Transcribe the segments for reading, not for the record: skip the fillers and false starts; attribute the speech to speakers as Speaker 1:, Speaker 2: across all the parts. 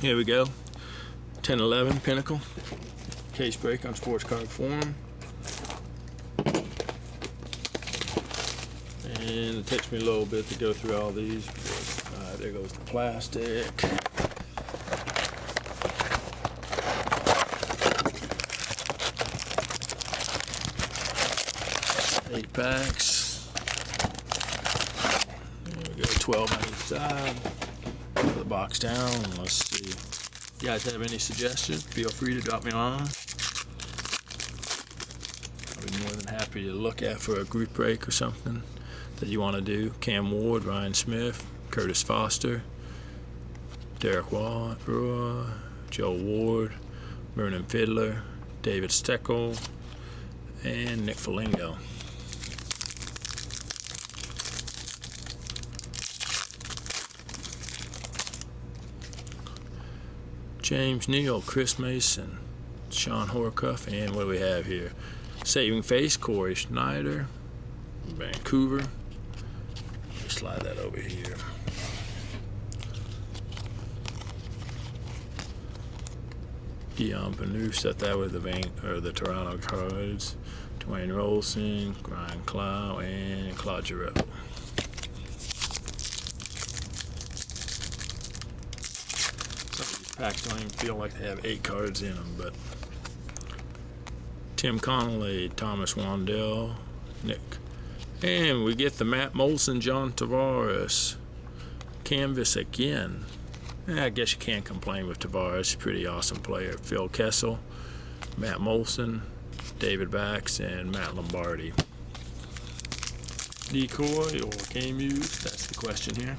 Speaker 1: Here we go. 10-11 Pinnacle. Case break on sports card form. And it takes me a little bit to go through all these. There goes the plastic. 8 packs. There we go, 12 on each side. Put the box down. Let's see. If you guys have any suggestions, feel free to drop me on. I'll be more than happy to look at for a group break or something that you want to do. Cam Ward, Ryan Smith, Curtis Foster, Derek Roy, Joe Ward, Vernon Fiddler, David Steckel, and Nick Foligno. James Neal, Chris Mason, Sean Horcuff, and what do we have here? Saving Face, Corey Schneider, Vancouver. Slide that over here. Dion Panu, set that with the Toronto cards. Dwayne Rolson, Ryan Clow, and Claude Giroux. Some of these packs don't even feel like they have 8 cards in them, but Tim Connolly, Thomas Wandell, Nick. And we get the Matt Molson, John Tavares canvas again. I guess you can't complain with Tavares. He's a pretty awesome player. Phil Kessel, Matt Molson, David Bax, and Matt Lombardi. Decoy or game used? That's the question here.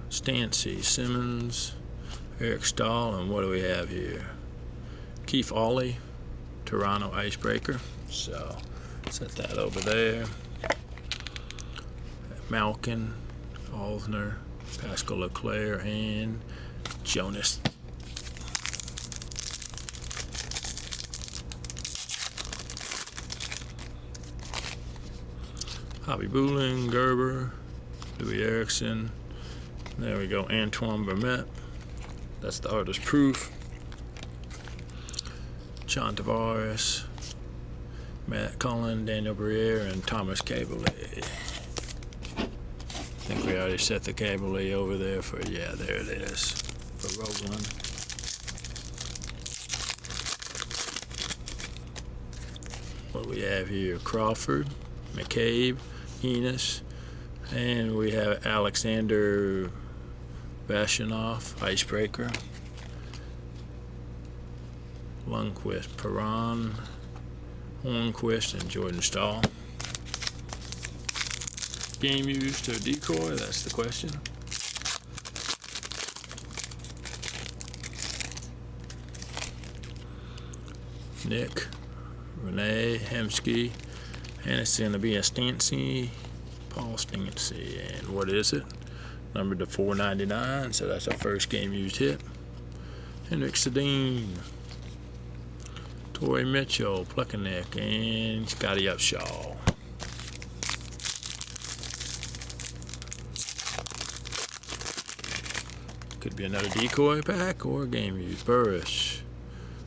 Speaker 1: Stancy, Simmons, Eric Stahl, and what do we have here? Keith Ollie, Toronto Icebreaker. So set that over there. Malkin, Alsner, Pascal Leclerc, and Jonas. Hobby Booling, Gerber, Louis Erickson. There we go, Antoine Vermette. That's the artist proof. John Tavares, Matt Cullen, Daniel Briere, and Thomas Cabolet. I think we already set the Cabolet over there for, yeah, there it is, for Roland. What do we have here? Crawford, McCabe, Enos, and we have Alexander Vashinoff, Icebreaker, Lundqvist, Perron, Hornquist, and Jordan Stahl. Game used or decoy? That's the question. Nick, Renee, Hemsky, and it's going to be a Stancy, Paul Stancy, and what is it? Numbered to 499, so that's our first game used hit. Henrik Sedin, Torrey Mitchell, Plekanec, and Scotty Upshaw. Could be another decoy pack or game used. Burris,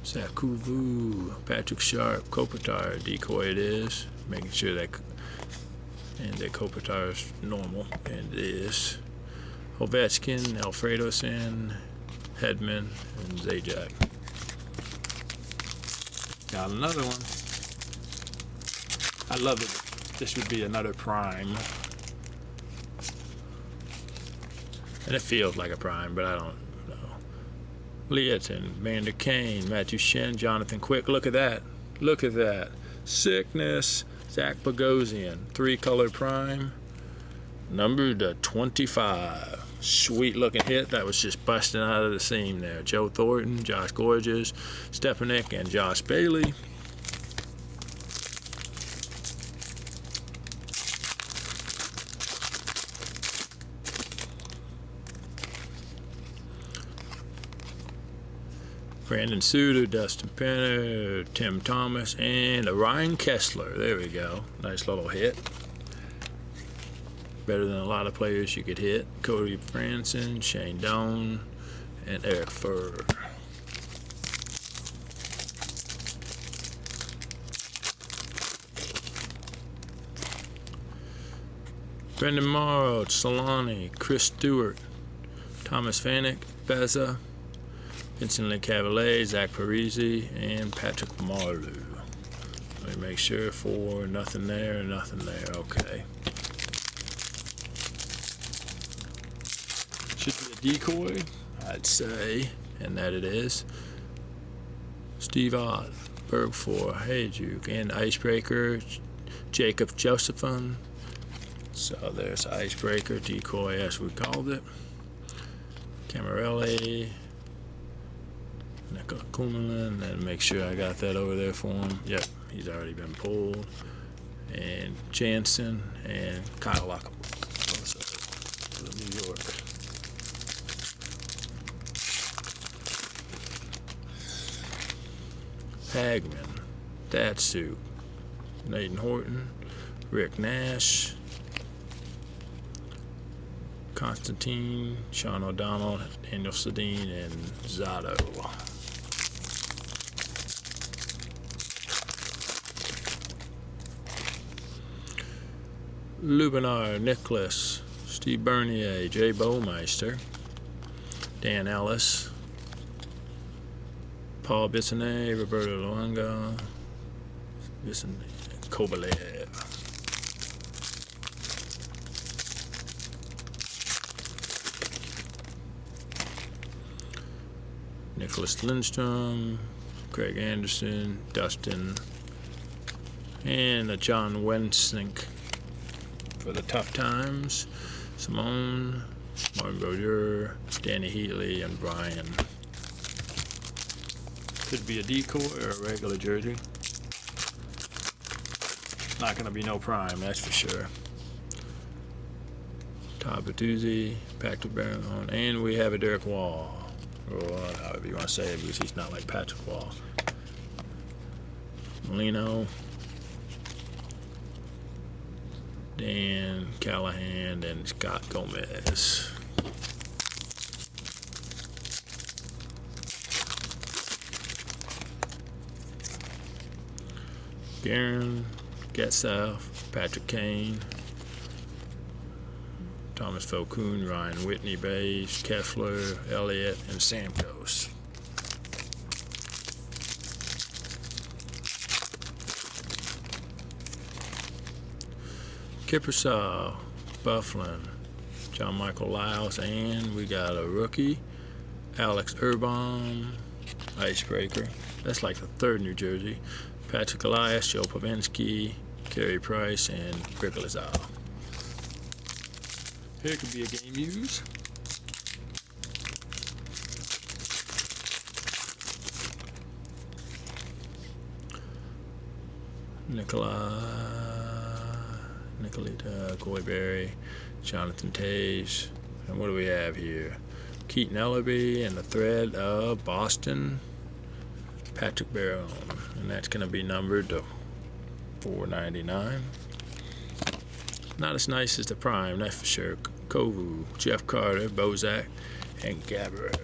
Speaker 1: Sakuvu, Patrick Sharp, Kopitar, decoy it is. Making sure that Kopitar is normal, and it is. Ovechkin, Alfredoson, Hedman, and Zajac. Got another one. I love it. This would be another prime. And it feels like a prime, but I don't know. Leotin, Vander Kane, Matthew Shen, Jonathan Quick. Look at that. Look at that. Sickness. Zach Bogosian, 3-color prime. Numbered to 25. Sweet looking hit. That was just busting out of the seam there. Joe Thornton, Josh Gorges, Stepanek, and Josh Bailey. Brandon Suter, Dustin Penner, Tim Thomas, and Ryan Kessler. There we go. Nice little hit. better than a lot of players you could hit. Cody Franson, Shane Doan, and Eric Furr. Brendan Morrow, Solani, Chris Stewart, Thomas Vanek, Beza, Vincent LeCavalier, Zach Parisi, and Patrick Marleau. Let me make sure for nothing there, nothing there. Okay. Should be a decoy, I'd say, and that it is. Steve Ott, Berg for Hayjuk, and Icebreaker, Jacob Josephson. So there's Icebreaker, decoy as we called it. Camarelli, Nicola Kumelin, and make sure I got that over there for him. Yep, he's already been pulled. And Jansen and Kyle Lockham for the New York. Hagman, Datsuk, Nathan Horton, Rick Nash, Constantine, Sean O'Donnell, Daniel Sedin, and Zotto. Lubinar, Nicholas, Steve Bernier, Jay Bowmeister, Dan Ellis, Paul Bissonnet, Roberto Luanga, Kovalev. Nicholas Lindstrom, Craig Anderson, Dustin, and a John Wensink for the Tough Times. Simone, Martin Brodeur, Danny Heatley, and Brian. Could be a decoy or a regular jersey. Not going to be no prime, that's for sure. Todd Bertuzzi, Patrick Barron, and we have a Derek Wall. Or however you want to say it, because he's not like Patrick Wall. Molino, Dan Callahan, and Scott Gomez. Guerin, Getzoff, Patrick Kane, Thomas Falcoon, Ryan Whitney, Bays, Kessler, Elliott, and Samkos. Kiprusow, Bufflin, John Michael Lyles, and we got a rookie, Alex Urban, Icebreaker. That's like the third New Jersey. Patrick Elias, Joe Pavinsky, Carey Price, and Rick Lazar. Here could be a game use. Nicolita Coyberry, Jonathan Tage, and what do we have here? Keaton Ellerby and the thread of Boston, Patrick Barron, and that's going to be numbered to 499. Not as nice as the prime, that's for sure. Kovu, Jeff Carter, Bozak, and Gabbard.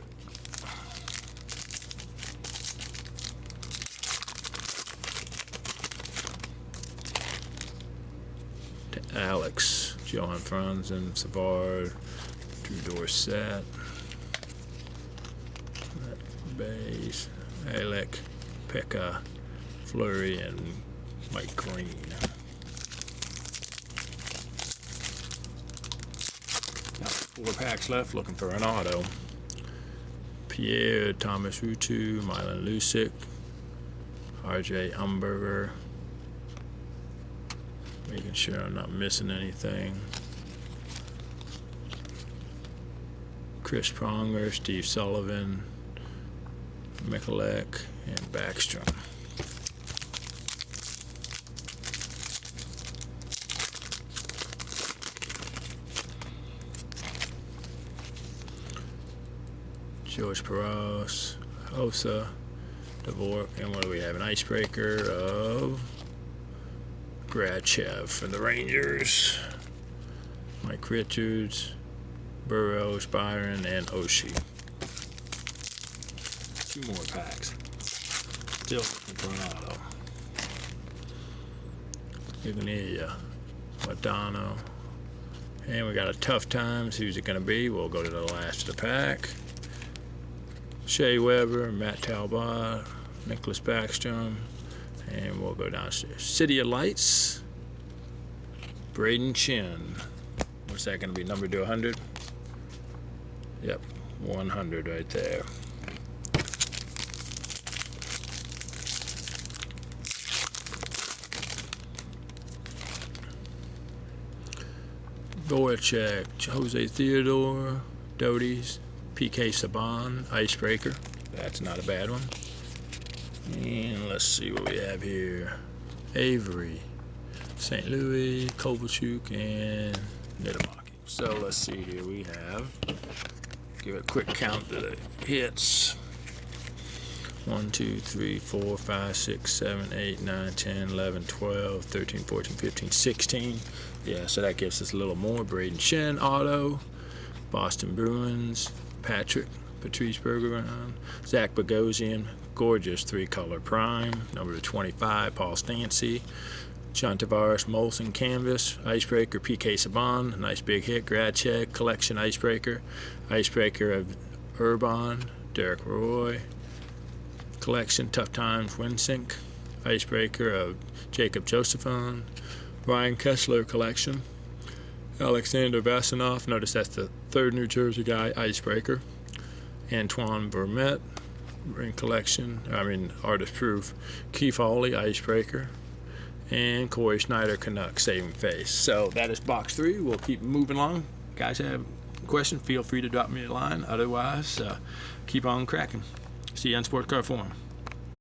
Speaker 1: Alex, Johan Franzen, Savard, Drew Dorsett, Bays, Alec, Pekka, Fleury, and Mike Green. Now 4 packs left, looking for an auto. Pierre, Thomas Rutu, Milan Lucic, RJ Umberger. Making sure I'm not missing anything. Chris Pronger, Steve Sullivan, Mikulek, and Backstrom. George Peros, Hossa, Dvorak, and what do we have? An icebreaker of Grachev for the Rangers. Mike Richards, Burrows, Byron, and Oshie. 2 more packs. Still looking for an auto. Ignia, Madonna. And we got a Tough Times. Who's it going to be? We'll go to the last of the pack. Shea Weber, Matt Talbot, Nicholas Backstrom. And we'll go downstairs. City of Lights, Braden Shen. What's that going to be? Number to 100? Yep, 100 right there. Voracek, Jose Theodore, Doties, PK Saban, Icebreaker. That's not a bad one. And let's see what we have here. Avery, St. Louis, Kovalchuk, and Niedermaki. So let's see here. We have, give a quick count to the hits. 1, 2, 3, 4, 5, 6, 7, 8, 9, 10, 11, 12, 13, 14, 15, 16. Yeah, so that gives us a little more. Braden Shen, auto. Boston Bruins, Patrice Bergeron, Zach Bogosian, gorgeous 3-color prime. Number 25, Paul Stancy. John Tavares, Molson Canvas, Icebreaker, PK Saban, nice big hit. Grad check, collection Icebreaker. Icebreaker of Urban, Derek Roy. Collection, Tough Times, Winsink. Icebreaker of Jacob Josephson. Ryan Kessler collection. Alexander Vasanov, notice that's the 3rd New Jersey guy, Icebreaker. Antoine Vermette, ring collection, artist proof. Keith Hawley, Icebreaker. And Corey Schneider, Canuck, saving face. So that is box 3. We'll keep moving along. Guys have a question, feel free to drop me a line. Otherwise, keep on cracking. See you on Sports Card Forum.